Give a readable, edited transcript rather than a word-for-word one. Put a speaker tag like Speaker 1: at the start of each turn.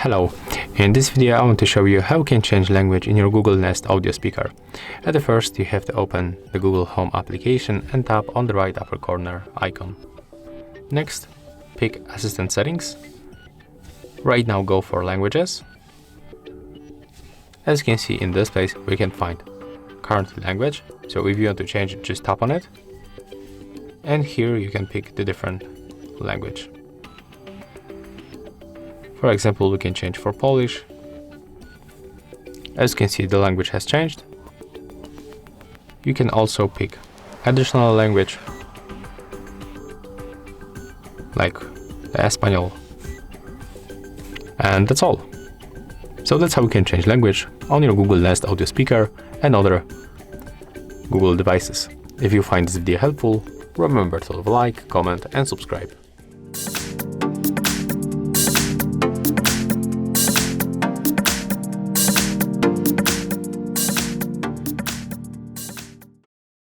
Speaker 1: Hello, in this video I want to show you how you can change language in your Google Nest audio speaker. At the first, you have to open the Google Home application and tap on the right upper corner icon. Next, pick Assistant Settings. Right now go for Languages. As you can see in this place, we can find Current Language. So if you want to change it, just tap on it. And here you can pick the different language. For example, we can change for Polish. As you can see, the language has changed. You can also pick additional language, like the Espanol. And that's all. So that's how you can change language on your Google Nest audio speaker and other Google devices. If you find this video helpful, remember to leave a like, comment and subscribe.